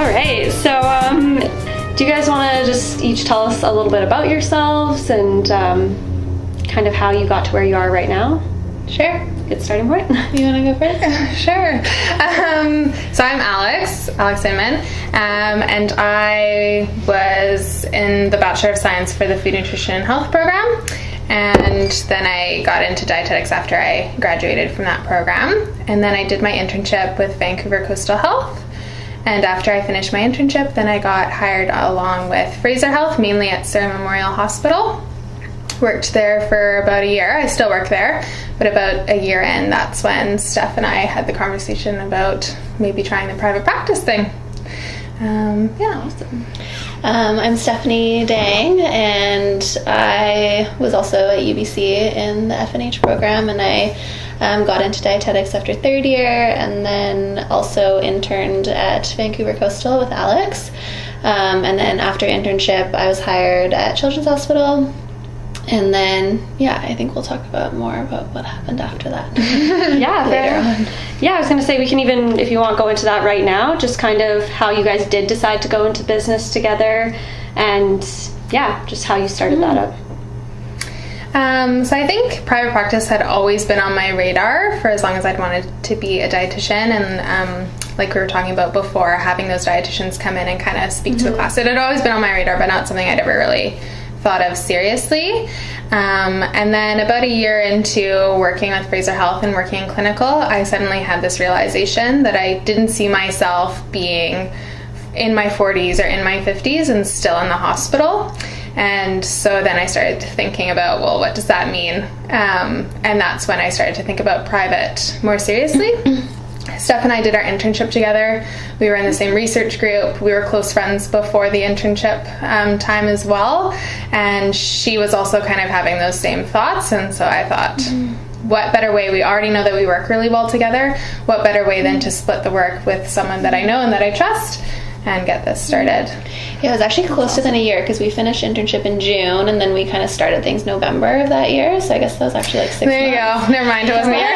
All right, so do you guys want to just each tell us a little bit about yourselves and kind of how you got to where you are right now? Sure. Good starting point. You want to go first? Sure. So I'm Alex Inman, and I was in the Bachelor of Science for the Food, Nutrition, and Health program, and then I got into dietetics after I graduated from that program, and then I did my internship with Vancouver Coastal Health. And after I finished my internship, then I got hired along with Fraser Health, mainly at Surrey Memorial Hospital. Worked there for about a year. I still work there, but about a year in, that's when Steph and I had the conversation about maybe trying the private practice thing. Awesome. I'm Stephanie Dang, and I was also at UBC in the FNH program, and I got into dietetics after third year, and then also interned at Vancouver Coastal with Alex. And then after internship, I was hired at Children's Hospital. And then, I think we'll talk about more about what happened after that. Later on. Yeah, I was going to say we can even, if you want, go into that right now, just kind of how you guys did decide to go into business together and, just how you started that up. So I think private practice had always been on my radar for as long as I'd wanted to be a dietitian, and like we were talking about before, having those dietitians come in and kind of speak to the class. It had always been on my radar, but not something I'd ever really thought of seriously. And then about a year into working with Fraser Health and working in clinical, I suddenly had this realization that I didn't see myself being in my 40s or in my 50s and still in the hospital. And so then I started thinking about, well, what does that mean? And that's when I started to think about private more seriously. Steph and I did our internship together. We were in the same research group. We were close friends before the internship time as well. And she was also kind of having those same thoughts. And so I thought, what better way? We already know that we work really well together. What better way than to split the work with someone that I know and that I trust and get this started? Yeah, it was actually closer than a year because we finished internship in June, and then we kind of started things November of that year. So I guess that was actually like 6 months. There you go. Never mind, it wasn't a year.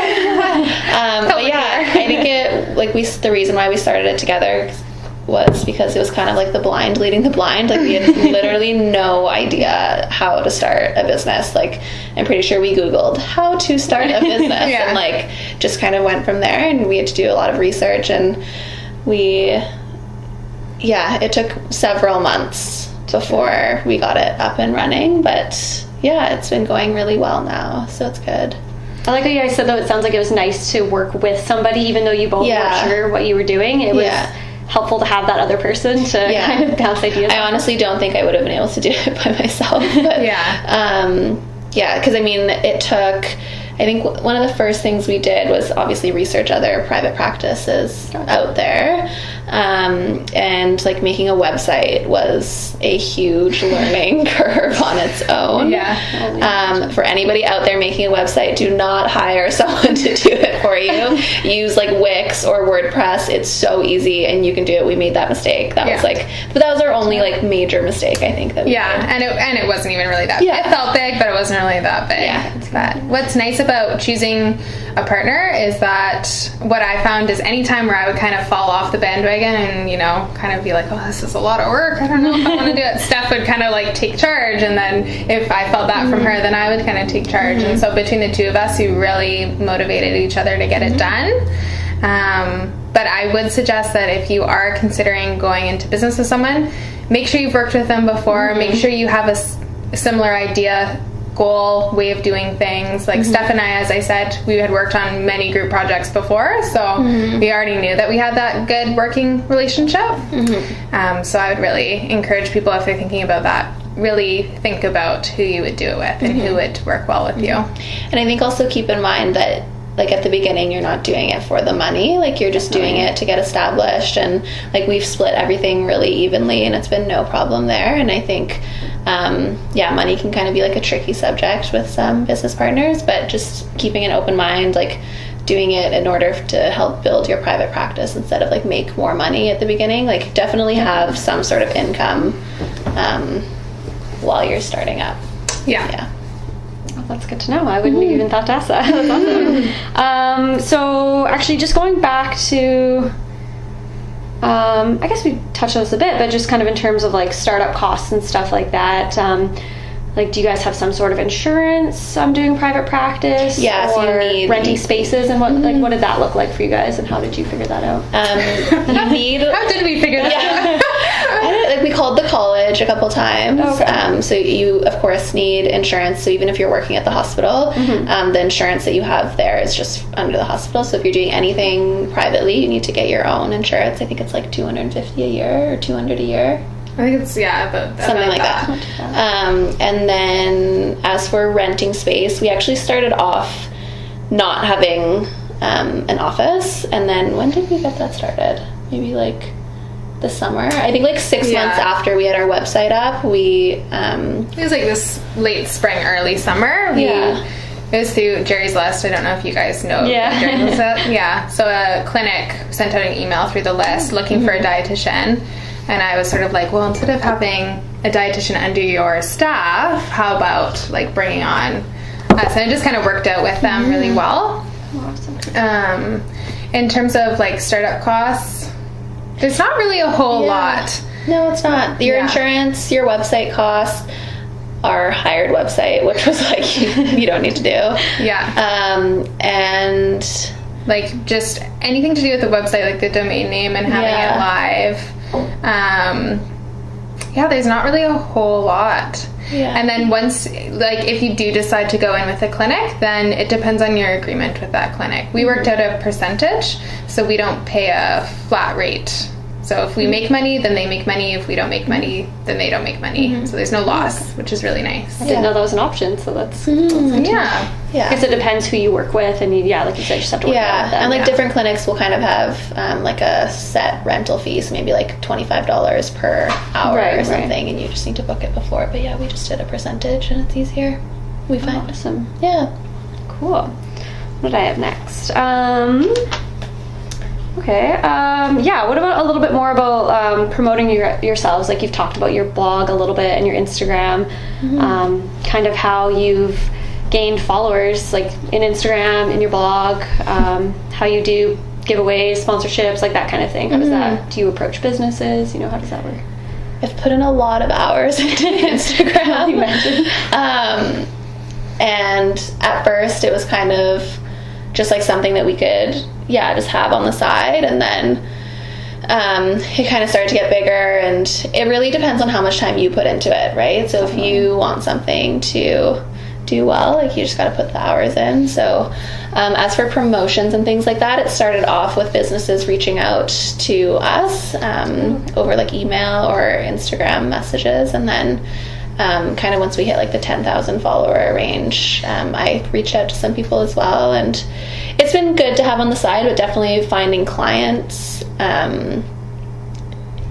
But yeah, I think the reason why we started it together was because it was kind of like the blind leading the blind. Like, we had literally no idea how to start a business. Like, I'm pretty sure we Googled how to start a business and like just kind of went from there, and we had to do a lot of research, and it took several months before we got it up and running, but it's been going really well now, so it's good. I like what you guys said, though. It sounds like it was nice to work with somebody, even though you both weren't sure what you were doing. It was helpful to have that other person to kind of bounce ideas I honestly don't think I would have been able to do it by myself, but because I mean, it took, I think one of the first things we did was obviously research other private practices out there, and like making a website was a huge learning curve on its own. For anybody out there making a website, do not hire someone to do it for you. Use like Wix or WordPress. It's so easy and you can do it. We made that mistake. That was our only like major mistake, I think, that we made. And it wasn't even really that big. It felt big, but it wasn't really that big. But what's nice about choosing a partner is that what I found is anytime where I would kind of fall off the bandwagon and, kind of be like, oh, this is a lot of work, I don't know if I want to do it, Steph would kind of like take charge, and then if I felt that from her, then I would kind of take charge. And so between the two of us, we really motivated each other to get it done. But I would suggest that if you are considering going into business with someone, make sure you've worked with them before, make sure you have a similar idea, goal, way of doing things. Like Steph and I, as I said, we had worked on many group projects before, so we already knew that we had that good working relationship. So I would really encourage people, if they're thinking about that, really think about who you would do it with and who would work well with you. And I think also keep in mind that like at the beginning, you're not doing it for the money, like you're just doing it to get established, and like we've split everything really evenly and it's been no problem there. And I think money can kind of be like a tricky subject with some business partners, but just keeping an open mind, like doing it in order to help build your private practice instead of like make more money at the beginning. Like definitely have some sort of income while you're starting up. Well, that's good to know. I wouldn't have even thought to ask that. That's awesome. So actually just going back to I guess we touched on this a bit, but just kind of in terms of like startup costs and stuff like that, like, do you guys have some sort of insurance doing private practice? Yeah, or so you need renting spaces, and what did that look like for you guys, and how did you figure that out? How did we figure that out? We called the college a couple times. Okay. So you, of course, need insurance. So even if you're working at the hospital, the insurance that you have there is just under the hospital. So if you're doing anything privately, you need to get your own insurance. I think it's like $250 a year or $200 a year. I think it's, about something like that. And then as for renting space, we actually started off not having an office. And then when did we get that started? Maybe like the summer. I think like 6 months after we had our website up, it was like this late spring, early summer. It was through Jerry's List. I don't know if you guys know. Jerry's List. So a clinic sent out an email through the list looking for a dietitian. And I was sort of like, well, instead of having a dietitian under your staff, how about like bringing on us? And it just kind of worked out with them really well. Awesome. In terms of like startup costs, there's not really a whole lot. No, it's not. Your insurance, your website costs, our hired website, which was like you don't need to do. And like just anything to do with the website, like the domain name and having it live. There's not really a whole lot. And then once, like, if you do decide to go in with a clinic, then it depends on your agreement with that clinic. We worked out a percentage, so we don't pay a flat rate. So if we make money, then they make money. If we don't make money, then they don't make money. So there's no loss, which is really nice. I didn't know that was an option, so that's I guess it depends who you work with, and like you said, you just have to work with them. And like different clinics will kind of have like a set rental fee, so maybe like $25 per hour or something, and you just need to book it before. But we just did a percentage, and it's easier. We find. Awesome. Yeah. Cool. What did I have next? Okay. What about a little bit more about promoting yourselves? Like, you've talked about your blog a little bit and your Instagram, kind of how you've gained followers, like in Instagram, in your blog, how you do giveaways, sponsorships, like that kind of thing. How does that? Do you approach businesses? How does that work? I've put in a lot of hours into Instagram. You mentioned. And at first, it was kind of just like something that we could just have on the side, and then it kind of started to get bigger, and it really depends on how much time you put into it, right? So if you want something to do well, like, you just got to put the hours in. So as for promotions and things like that, it started off with businesses reaching out to us over like email or Instagram messages, and then kind of once we hit like the 10,000 follower range, I reached out to some people as well, and it's been good to have on the side, but definitely finding clients,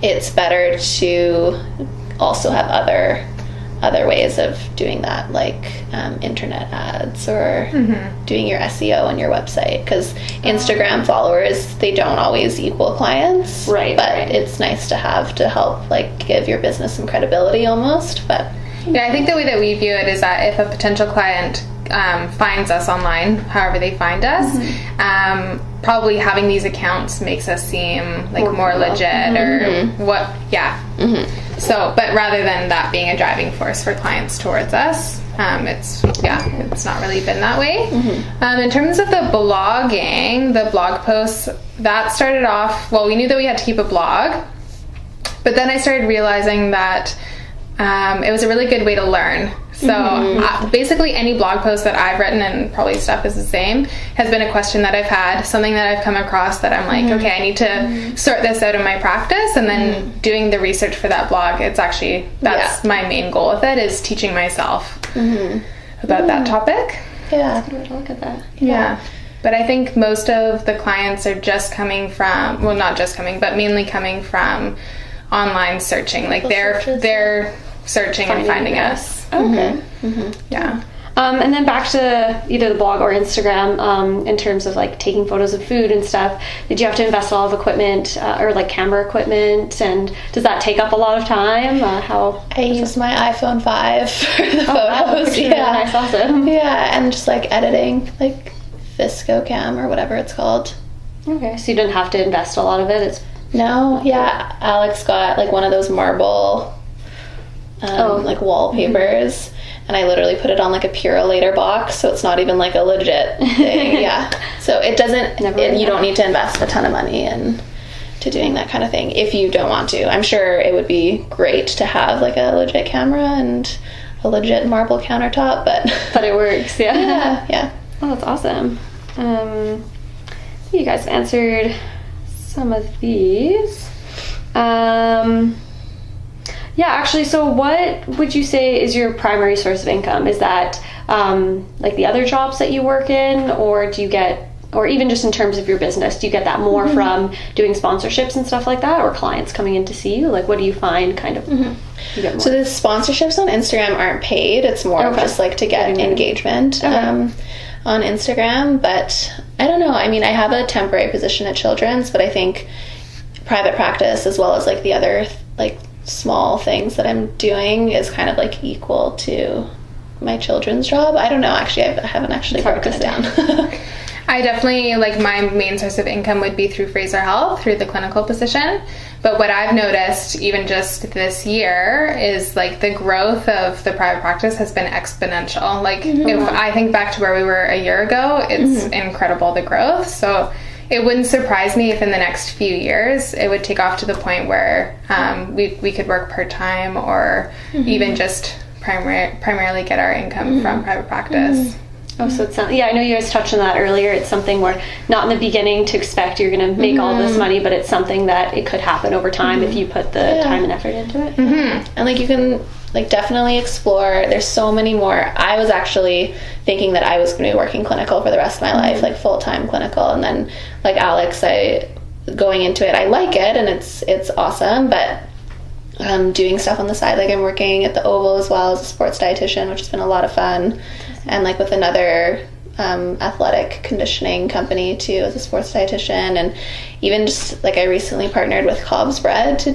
it's better to also have other ways of doing that, like internet ads or doing your SEO on your website, because Instagram followers, they don't always equal clients, but it's nice to have to help like give your business some credibility almost. But I think the way that we view it is that if a potential client finds us online, however they find us, probably having these accounts makes us seem like more legit or what so, but rather than that being a driving force for clients towards us, it's not really been that way. In terms of the blogging, the blog posts, that started off, well, we knew that we had to keep a blog, but then I started realizing that it was a really good way to learn. So basically any blog post that I've written, and probably stuff is the same, has been a question that I've had, something that I've come across that I'm like, okay, I need to sort this out in my practice, and then doing the research for that blog, it's actually, that's my main goal with it, is teaching myself about that topic. That's a good way to look at that. But I think most of the clients are just coming from, well, not just coming, but mainly coming from online searching. Like they're searching and finding us. Okay. And then back to either the blog or Instagram, in terms of like taking photos of food and stuff, did you have to invest a lot of equipment or like camera equipment, and does that take up a lot of time? I use my iPhone 5 for the photos. Wow, nice, awesome. And just like editing, like Visco Cam or whatever it's called. Okay, so you didn't have to invest a lot of it. It's No, yeah. Alex got like one of those marble like wallpapers, and I literally put it on like a Purolator box, so it's not even like a legit thing. Yeah. So it doesn't, you don't need to invest a ton of money into doing that kind of thing if you don't want to. I'm sure it would be great to have like a legit camera and a legit marble countertop, but it works. Yeah. Oh, that's awesome. You guys answered some of these. Yeah, actually, so what would you say is your primary source of income? Is that like the other jobs that you work in, or do you get, or even just in terms of your business, do you get that more from doing sponsorships and stuff like that, or clients coming in to see you? Like, what do you find kind of you get more? So the sponsorships on Instagram aren't paid. It's more of just like to get engagement on Instagram. But I don't know. I mean, I have a temporary position at Children's, but I think private practice as well as like the other like small things that I'm doing is kind of like equal to my children's job. I don't know, actually. I haven't actually broken it down. I definitely, like, my main source of income would be through Fraser Health, through the clinical position. But what I've noticed even just this year is like the growth of the private practice has been exponential. Like if I think back to where we were a year ago, it's incredible, the growth. So it wouldn't surprise me if in the next few years it would take off to the point where we could work part-time or even just primarily get our income from private practice. Oh, so it's not, I know you guys touched on that earlier. It's something where not in the beginning to expect you're going to make all this money, but it's something that it could happen over time if you put the time and effort into it. And like you can like definitely explore. There's so many more. I was actually thinking that I was going to be working clinical for the rest of my life, like full-time clinical. And then like Alex, going into it, I like it and it's awesome, but doing stuff on the side, like I'm working at the Oval as well as a sports dietitian, which has been a lot of fun, and like with another athletic conditioning company too as a sports dietitian, and even just like I recently partnered with Cobb's Bread to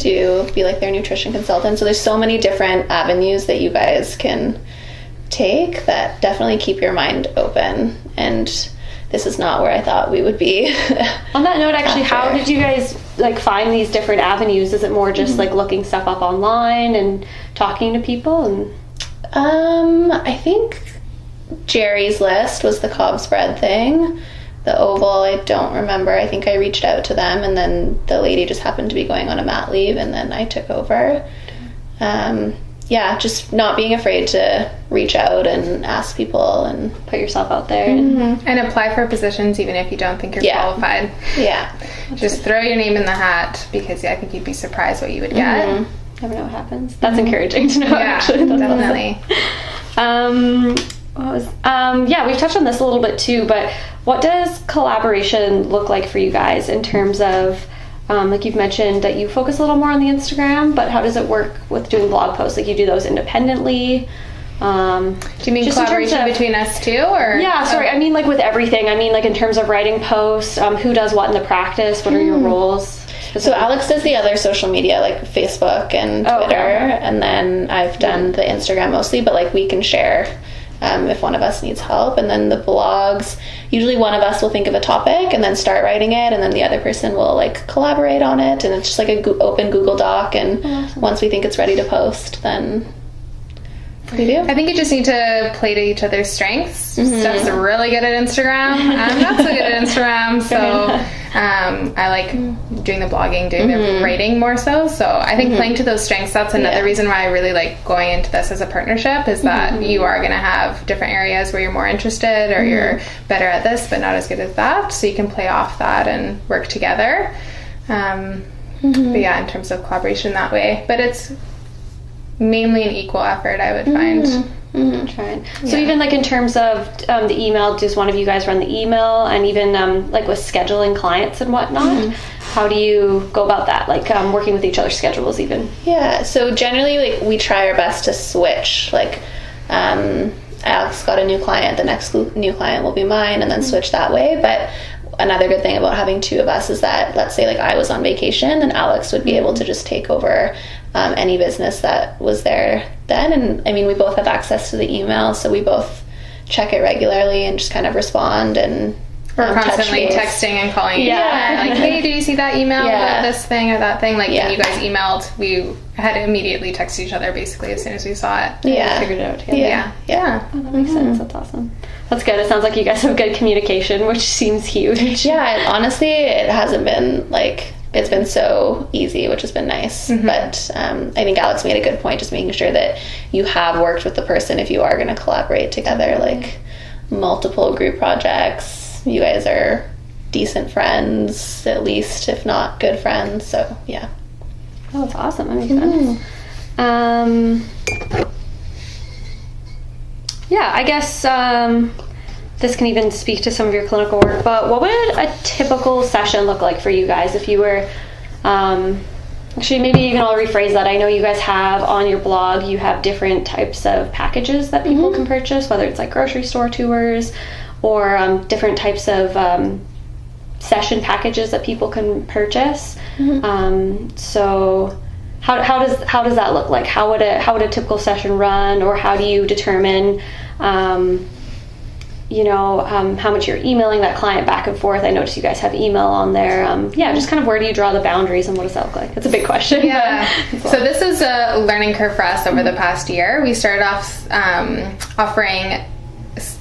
be like their nutrition consultant. So there's so many different avenues that you guys can take that definitely keep your mind open, and this is not where I thought we would be. On that note, actually, how did you guys like find these different avenues? Is it more just like looking stuff up online and talking to people? And I think Jerry's List was the Cobb's Bread thing. The Oval, I don't remember. I think I reached out to them, and then the lady just happened to be going on a mat leave, and then I took over. Just not being afraid to reach out and ask people and put yourself out there and apply for positions even if you don't think you're qualified. Just throw your name in the hat, because I think you'd be surprised what you would get. Never know what happens. That's encouraging to know. Actually, definitely. We've touched on this a little bit too, but what does collaboration look like for you guys in terms of like you've mentioned that you focus a little more on the Instagram, but how does it work with doing blog posts? Like you do those independently? Do you mean collaboration between us too, or? Yeah, sorry. I mean like with everything. I mean like in terms of writing posts, who does what in the practice? What are your roles? So Alex does the other social media like Facebook and Twitter, and then I've done the Instagram mostly, but like we can share if one of us needs help. And then the blogs, usually one of us will think of a topic and then start writing it, and then the other person will like collaborate on it, and it's just like a open Google Doc, and once we think it's ready to post, then we do. I think you just need to play to each other's strengths. Steph's really good at Instagram. I'm not so good at Instagram, so I like doing the blogging, doing the writing more so. So I think playing to those strengths, that's another reason why I really like going into this as a partnership, is that you are going to have different areas where you're more interested, or you're better at this but not as good at that, so you can play off that and work together. But yeah, in terms of collaboration that way, but it's mainly an equal effort, I would find. Trying. So even like in terms of the email, does one of you guys run the email, and even like with scheduling clients and whatnot, how do you go about that, like working with each other's schedules even? So generally like we try our best to switch, like Alex got a new client, the next new client will be mine, and then switch that way. But another good thing about having two of us is that, let's say like I was on vacation, then Alex would be able to just take over any business that was there then. And I mean, we both have access to the email, so we both check it regularly and just kind of respond. And Or constantly texting and calling. Yeah. Like, hey, did you see that email about this thing or that thing? Like, when you guys emailed, we had to immediately text each other basically as soon as we saw it. Yeah. We figured it out together. Yeah. Oh, that makes sense. That's awesome. That's good. It sounds like you guys have good communication, which seems huge. Yeah, honestly, it hasn't been, like, it's been so easy, which has been nice. But I think Alex made a good point, just making sure that you have worked with the person if you are going to collaborate together, like multiple group projects. You guys are decent friends, at least, if not good friends. So, yeah. Oh, that's awesome. That makes sense. Yeah, I guess this can even speak to some of your clinical work, but what would a typical session look like for you guys if you were... actually, maybe you can all rephrase that. I know you guys have on your blog, you have different types of packages that people can purchase, whether it's like grocery store tours or different types of session packages that people can purchase. So how does that look like? How would a typical session run, or how do you determine how much you're emailing that client back and forth? I noticed you guys have email on there. Just kind of where do you draw the boundaries, and what does that look like? It's a big question. Yeah. So this is a learning curve for us over the past year. We started off offering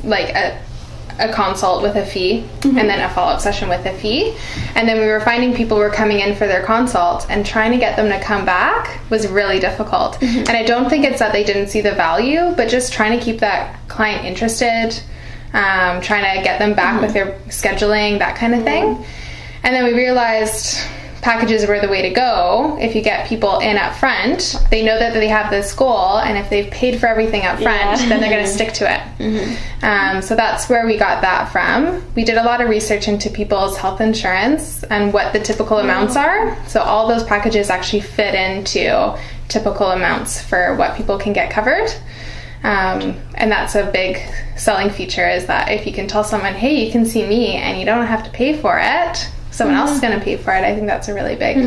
like a consult with a fee and then a follow-up session with a fee, and then we were finding people were coming in for their consult, and trying to get them to come back was really difficult. And I don't think it's that they didn't see the value, but just trying to keep that client interested, trying to get them back with their scheduling, that kind of thing. And then we realized packages were the way to go. If you get people in up front, they know that they have this goal, and if they've paid for everything up front, then they're going to stick to it. So that's where we got that from. We did a lot of research into people's health insurance and what the typical amounts are. So all those packages actually fit into typical amounts for what people can get covered. And that's a big selling feature, is that if you can tell someone, hey, you can see me and you don't have to pay for it, someone else is going to pay for it. I think that's a really big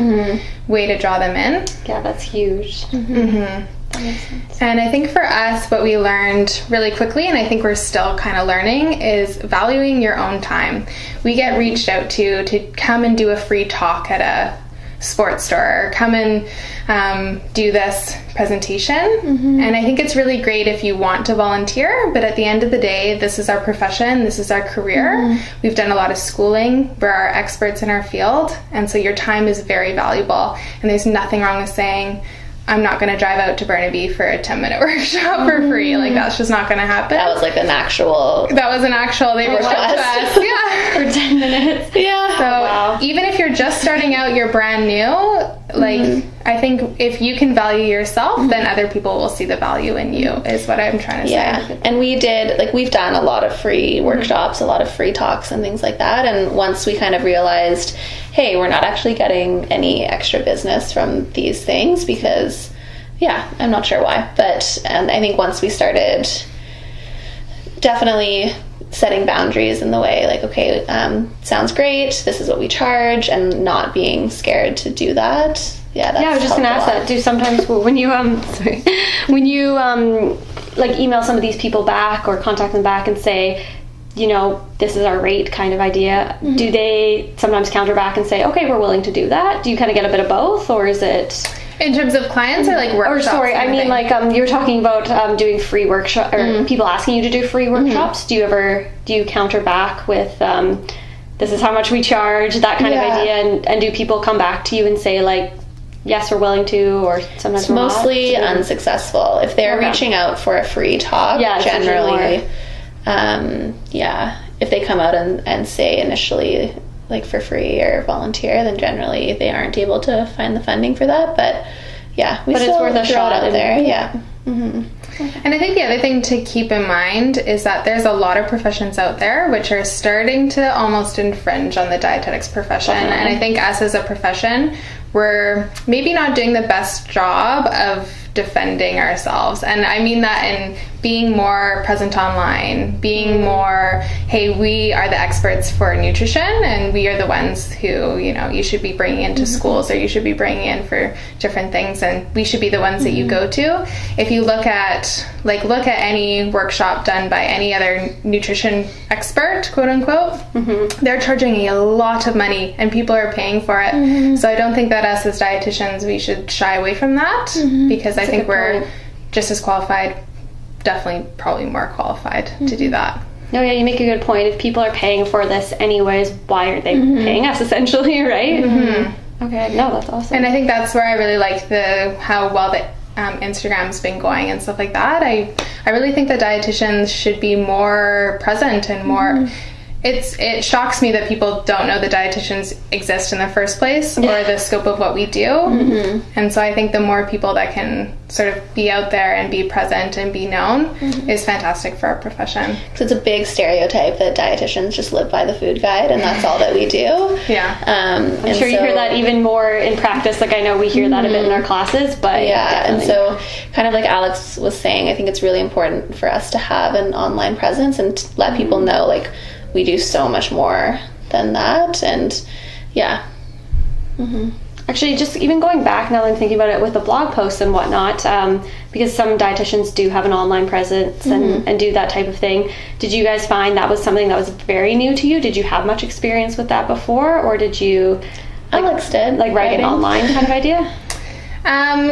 way to draw them in. Yeah, that's huge. That makes sense. And I think for us, what we learned really quickly, and I think we're still kind of learning, is valuing your own time. We get reached out to come and do a free talk at a sports store, or come and do this presentation. And I think it's really great if you want to volunteer, but at the end of the day, this is our profession, this is our career. We've done a lot of schooling, we're our experts in our field, and so your time is very valuable, and there's nothing wrong with saying, I'm not going to drive out to Burnaby for a 10-minute workshop for free. Like, that's just not going to happen. That was like an actual... They reached out to us. For 10 minutes. Yeah. So even if you're just starting out, you're brand new, like, I think if you can value yourself, then other people will see the value in you, is what I'm trying to say. Yeah. And we did, like, we've done a lot of free workshops, a lot of free talks and things like that. And once we kind of realized, hey, we're not actually getting any extra business from these things, because, I'm not sure why. But I think once we started definitely setting boundaries in the way, like, okay, sounds great, this is what we charge, and not being scared to do that. That's I was just going to ask that. Do sometimes when you like email some of these people back or contact them back and say, this is our rate kind of idea, do they sometimes counter back and say, okay, we're willing to do that? Do you kind of get a bit of both, or is it... In terms of clients or like workshops? Or sorry, I mean like you were talking about doing free workshop, or people asking you to do free workshops. Do you counter back with this is how much we charge, that kind of idea, and do people come back to you and say like, yes, we're willing to, or sometimes we're mostly not? Unsuccessful. If they're reaching out for a free talk, generally, if they come out and say initially, like, for free or volunteer, then generally they aren't able to find the funding for that. But but it's worth a shot out there. And I think the other thing to keep in mind is that there's a lot of professions out there which are starting to almost infringe on the dietetics profession. And I think us as a profession, we're maybe not doing the best job of defending ourselves. And I mean that in being more present online, being more, hey, we are the experts for nutrition and we are the ones who, you know, you should be bringing into schools or you should be bringing in for different things, and we should be the ones that you go to. If you look at any workshop done by any other nutrition expert, quote unquote, they're charging a lot of money and people are paying for it. So I don't think that us as dietitians, we should shy away from that, because I think we're just as qualified, definitely probably more qualified to do that. No, yeah, you make a good point. If people are paying for this anyways, why aren't they paying us, essentially, right? Okay, no, that's awesome. And I think that's where I really like how well the Instagram's been going and stuff like that. I really think that dietitians should be more present and more... It shocks me that people don't know that dietitians exist in the first place, or the scope of what we do. And so I think the more people that can sort of be out there and be present and be known is fantastic for our profession. So it's a big stereotype that dietitians just live by the food guide and that's all that we do. I'm sure you hear that even more in practice. Like, I know we hear that a bit in our classes, but and so kind of like Alex was saying, I think it's really important for us to have an online presence and to let people know, like, we do so much more than that. And actually, just even going back now that I'm thinking about it with the blog posts and whatnot, because some dietitians do have an online presence and do that type of thing. Did you guys find that was something that was very new to you? Did you have much experience with that before, or did you Alex did write an online kind of idea?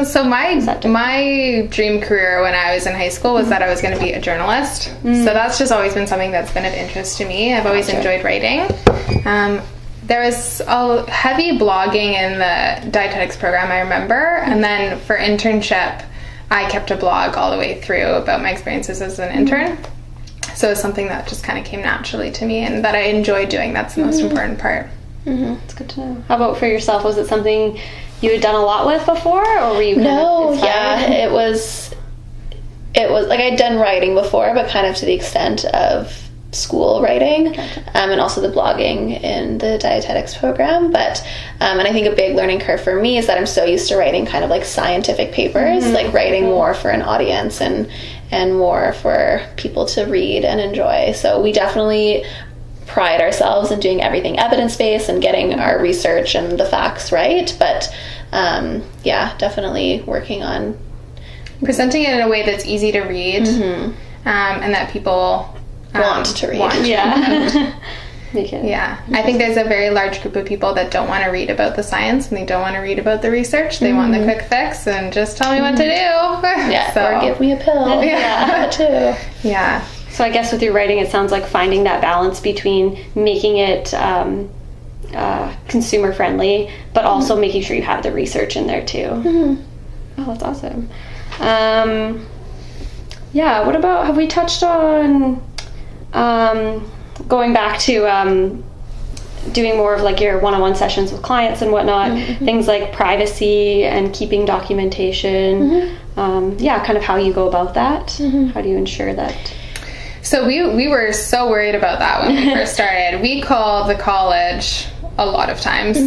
So my dream career when I was in high school was that I was going to be a journalist. So that's just always been something that's been of interest to me. I've always enjoyed writing. There was a heavy blogging in the dietetics program, I remember. And then for internship, I kept a blog all the way through about my experiences as an intern. So it's something that just kind of came naturally to me and that I enjoyed doing. That's the most important part. That's good to know. How about for yourself? Was it something you had done a lot with before, or were you it was like I'd done writing before, but kind of to the extent of school writing. And also the blogging in the dietetics program. But and I think a big learning curve for me is that I'm so used to writing kind of like scientific papers, like writing more for an audience and more for people to read and enjoy. So we definitely pride ourselves in doing everything evidence-based and getting our research and the facts right, but definitely working on presenting it in a way that's easy to read, and that people want to read. I think there's a very large group of people that don't want to read about the science and they don't want to read about the research. They want the quick fix and just tell me what to do. Or give me a pill. Too. So I guess with your writing, it sounds like finding that balance between making it consumer friendly, but also making sure you have the research in there too. Oh, that's awesome. What about, have we touched on going back to doing more of like your one-on-one sessions with clients and whatnot, things like privacy and keeping documentation, kind of how you go about that. How do you ensure that? So we were so worried about that when we first started. We called the college a lot of times.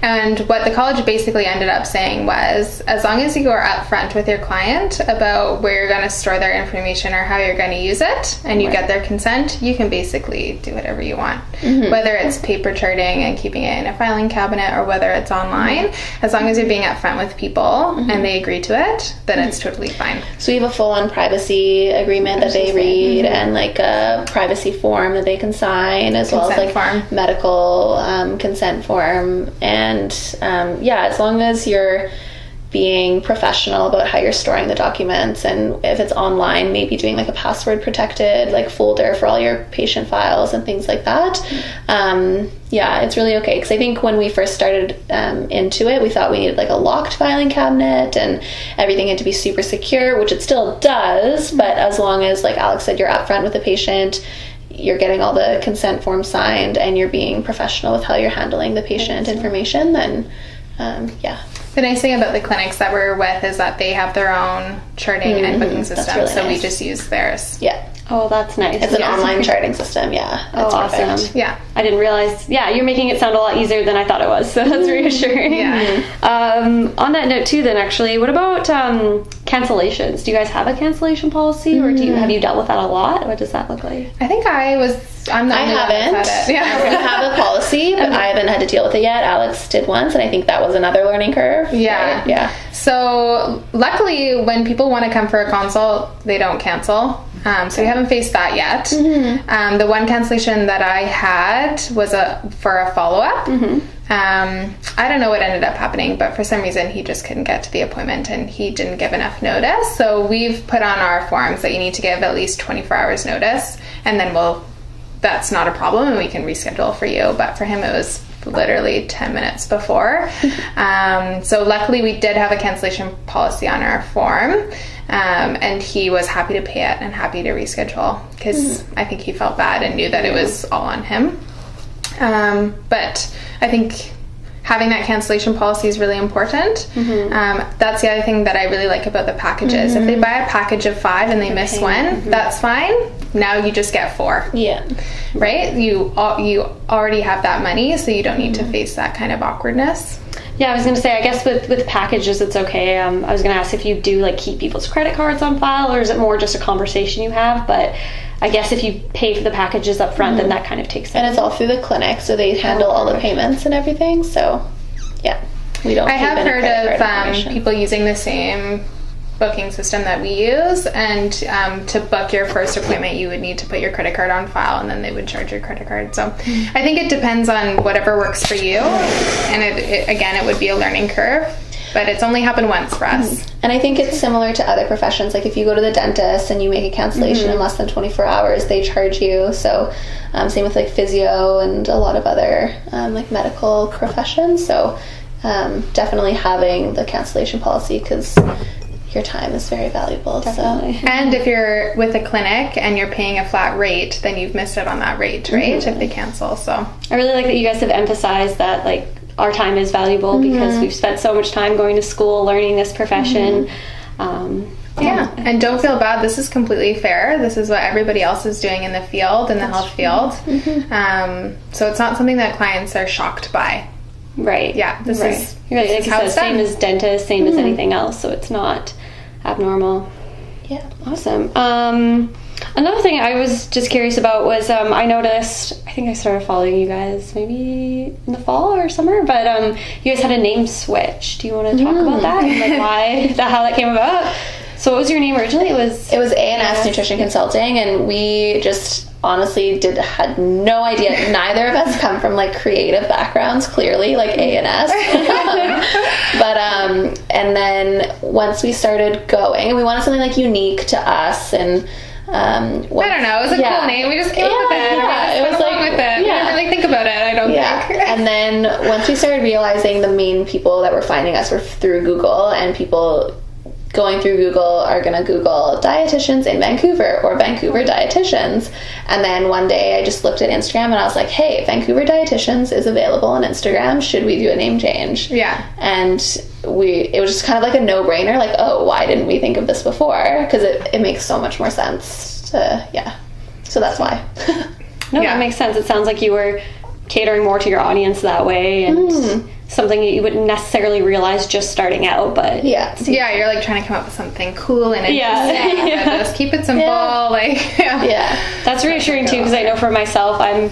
And what the college basically ended up saying was, as long as you are upfront with your client about where you're going to store their information or how you're going to use it, and you get their consent, you can basically do whatever you want. Whether it's paper charting and keeping it in a filing cabinet, or whether it's online, as long as you're being upfront with people and they agree to it, then it's totally fine. So we have a full-on privacy agreement that they read, and like a privacy form that they can sign, as well as like medical consent form. And as long as you're being professional about how you're storing the documents, and if it's online, maybe doing like a password protected like folder for all your patient files and things like that, it's really okay. Because I think when we first started into it, we thought we needed like a locked filing cabinet and everything had to be super secure, which it still does, but as long as, like Alex said, you're upfront with the patient, you're getting all the consent forms signed, and you're being professional with how you're handling the patient information, then The nice thing about the clinics that we're with is that they have their own charting and booking system, really so nice. We just use theirs. Oh, that's nice. It's an online charting system, yeah. Oh, awesome. Perfect. Yeah. I didn't realize, you're making it sound a lot easier than I thought it was, so that's reassuring. Yeah. On that note too then, actually, what about cancellations? Do you guys have a cancellation policy, or have you dealt with that a lot? What does that look like? I think I'm not. I haven't. Yeah. We have a policy, but I haven't had to deal with it yet. Alex did once, and I think that was another learning curve. Yeah. Right? Yeah. So luckily, when people want to come for a consult, they don't cancel. So we haven't faced that yet. Mm-hmm. The one cancellation that I had was for a follow-up. Mm-hmm. I don't know what ended up happening, but for some reason he just couldn't get to the appointment and he didn't give enough notice. So we've put on our forms that you need to give at least 24 hours notice, and then that's not a problem and we can reschedule for you. But for him it was literally 10 minutes before. So luckily we did have a cancellation policy on our form, and he was happy to pay it and happy to reschedule, because I think he felt bad and knew that it was all on him. But I think having that cancellation policy is really important. That's the other thing that I really like about the packages. If they buy a package of 5 and they miss one, that's fine. Now you just get 4. Yeah. Right? You already have that money, so you don't need to face that kind of awkwardness. Yeah, I was going to say, I guess with packages it's okay. I was going to ask if you do like keep people's credit cards on file, or is it more just a conversation you have? But I guess if you pay for the packages up front, then that kind of takes it. And it's all through the clinic, so they handle all the payments and everything. So, yeah, we don't. I have heard of people using the same booking system that we use, and to book your first appointment you would need to put your credit card on file, and then they would charge your credit card. So I think it depends on whatever works for you, and it would be a learning curve, but it's only happened once for us. And I think it's similar to other professions. Like if you go to the dentist and you make a cancellation in less than 24 hours, they charge you. So same with like physio and a lot of other like medical professions. So definitely having the cancellation policy, because your time is very valuable. Definitely. So. And if you're with a clinic and you're paying a flat rate, then you've missed out on that rate, right? If they cancel. So I really like that you guys have emphasized that like our time is valuable, because we've spent so much time going to school, learning this profession. Yeah, and don't feel bad. This is completely fair. This is what everybody else is doing in the field, in the health field. So it's not something that clients are shocked by. Right. Yeah, this is right. Like you said, same as dentists, same as anything else, so it's not abnormal. Yeah. Awesome. Another thing I was just curious about was I noticed, I think I started following you guys maybe in the fall or summer, but you guys had a name switch. Do you want to talk about that and like how that came about? So what was your name originally? It was A&S Nutrition Consulting, and we just honestly had no idea. Neither of us come from like creative backgrounds, clearly, like A&S. But and then once we started going, and we wanted something like unique to us, and I don't know, it was a cool name. We just came up with it. It was like, with it. We didn't really think about it, I don't think. And then once we started realizing the main people that were finding us were through Google, and people going through Google are going to Google dietitians in Vancouver or Vancouver dietitians. And then one day I just looked at Instagram and I was like, hey, Vancouver dietitians is available on Instagram. Should we do a name change? Yeah. And it was just kind of like a no-brainer, like, oh, why didn't we think of this before? Because it makes so much more sense to, so that's why. No, that makes sense. It sounds like you were catering more to your audience that way, and something that you wouldn't necessarily realize just starting out, but you're like trying to come up with something cool and interesting, but just keep it simple. That's reassuring too, because I know for myself I'm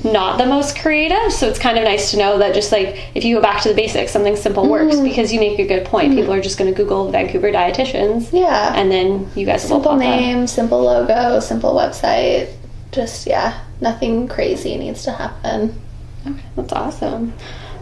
not the most creative, so it's kind of nice to know that just like if you go back to the basics, something simple works, because you make a good point. People are just going to Google Vancouver dietitians, and then you guys will pop up. Simple name, simple logo, simple website, just nothing crazy needs to happen. Okay, that's awesome.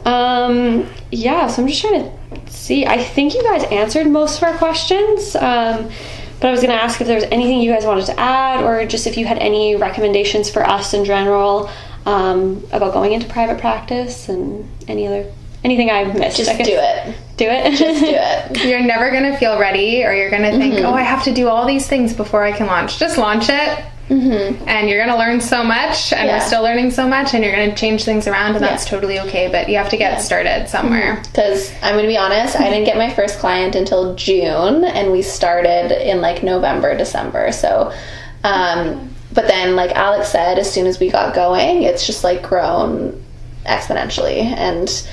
So I'm just trying to see. I think you guys answered most of our questions, but I was going to ask if there was anything you guys wanted to add, or just if you had any recommendations for us in general about going into private practice, and anything I've missed. Just do it. Do it? Just do it. You're never going to feel ready, or you're going to think, I have to do all these things before I can launch. Just launch it. And you're going to learn so much, and we're still learning so much, and you're going to change things around, and that's totally okay, but you have to get started somewhere. Because I'm going to be honest, I didn't get my first client until June, and we started in like November, December, so But then, like Alex said, as soon as we got going, it's just like grown exponentially, and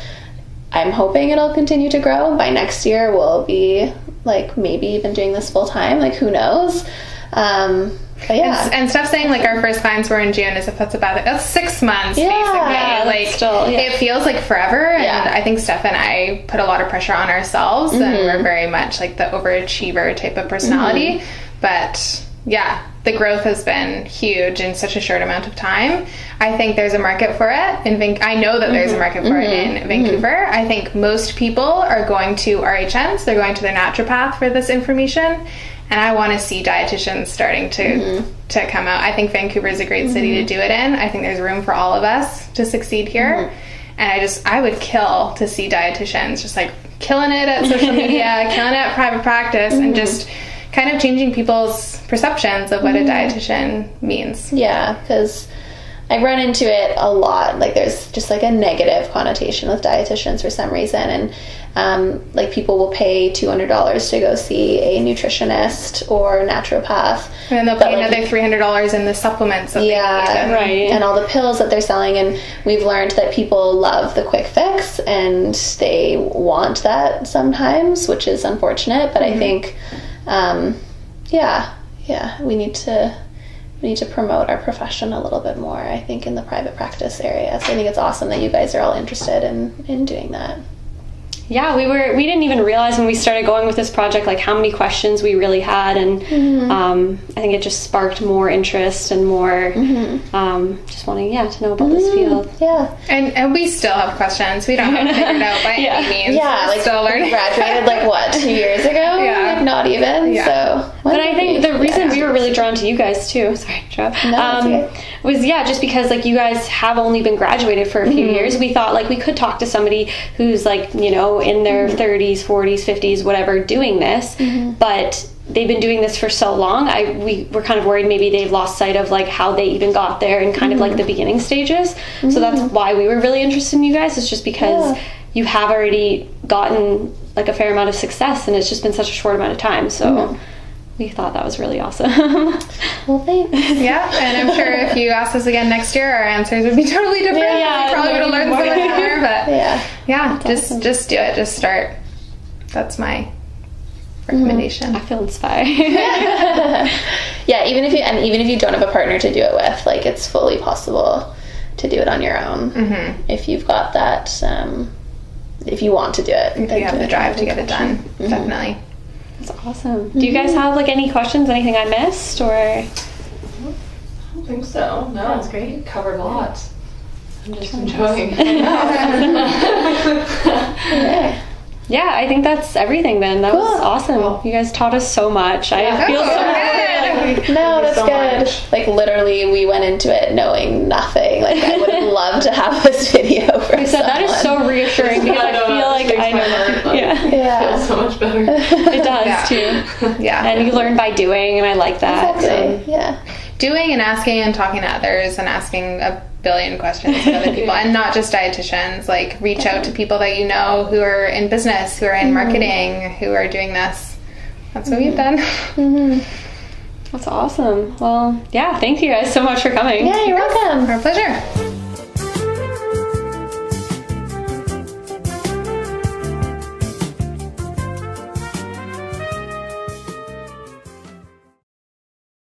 I'm hoping it'll continue to grow. By next year, we'll be like maybe even doing this full time. Like, who knows? But yeah. And Steph's saying like our first clients were in June, as if that's about it. That's 6 months, basically. Like, still, it feels like forever. And I think Steph and I put a lot of pressure on ourselves, and we're very much like the overachiever type of personality. But yeah, the growth has been huge in such a short amount of time. I think there's a market for it. I know that there's a market for it in Vancouver. I think most people are going to RHNs. They're going to their naturopath for this information. And I want to see dietitians starting to come out. I think Vancouver is a great city to do it in. I think there's room for all of us to succeed here. And I would kill to see dietitians just like killing it at social media, killing it at private practice, and just kind of changing people's perceptions of what a dietitian means. Yeah, because I run into it a lot. Like, there's just like a negative connotation with dietitians for some reason, and like people will pay $200 to go see a nutritionist or naturopath, and they'll pay another $300 in the supplements that they need, right, and all the pills that they're selling. And we've learned that people love the quick fix, and they want that sometimes, which is unfortunate. But I think we need to promote our profession a little bit more, I think, in the private practice area. So I think it's awesome that you guys are all interested in doing that. Yeah, we didn't even realize when we started going with this project like how many questions we really had, and I think it just sparked more interest and more just wanting to know about this field. Yeah, and we still have questions. We don't have it figured out by any means. Yeah, like still learning. We graduated 2 years ago? Yeah, like not even. Yeah. So, but I think the reason we were really drawn to you guys too, sorry, Joe, was just because like you guys have only been graduated for a few years. We thought like we could talk to somebody who's like in their 30s, 40s, 50s, whatever, doing this, but they've been doing this for so long. We were kind of worried maybe they've lost sight of like how they even got there and kind of like the beginning stages. So that's why we were really interested in you guys. It's just because you have already gotten like a fair amount of success, and it's just been such a short amount of time. So we thought that was really awesome. Well, thanks. Yeah, and I'm sure if you asked us again next year, our answers would be totally different. We probably would have learned so much more, but just do it. Just start. That's my recommendation. I feel inspired. Yeah, even if you don't have a partner to do it with, like, it's fully possible to do it on your own if you've got that. If you want to do it, if you have the drive to get it done, definitely. That's awesome. Do you guys have like any questions? Anything I missed, or? I don't think so. No, it's great. You covered a lot. I'm just enjoying. Yeah, I think that's everything then. That was awesome. Cool. You guys taught us so much. I feel so good. No, that's so good. Much. Like, literally, we went into it knowing nothing. Like, I would love to have this video for someone. That is so reassuring because I feel like I know. It feels so much better. It does too. Yeah. And you learn by doing, and I like that. Exactly. So. Yeah. Doing and asking and talking to others and asking a billion questions to other people, and not just dietitians. Like, reach out to people that you know who are in business, who are in marketing, who are doing this. That's what we've done. That's awesome. Well, yeah, thank you guys so much for coming. Yeah, you're welcome. Our pleasure.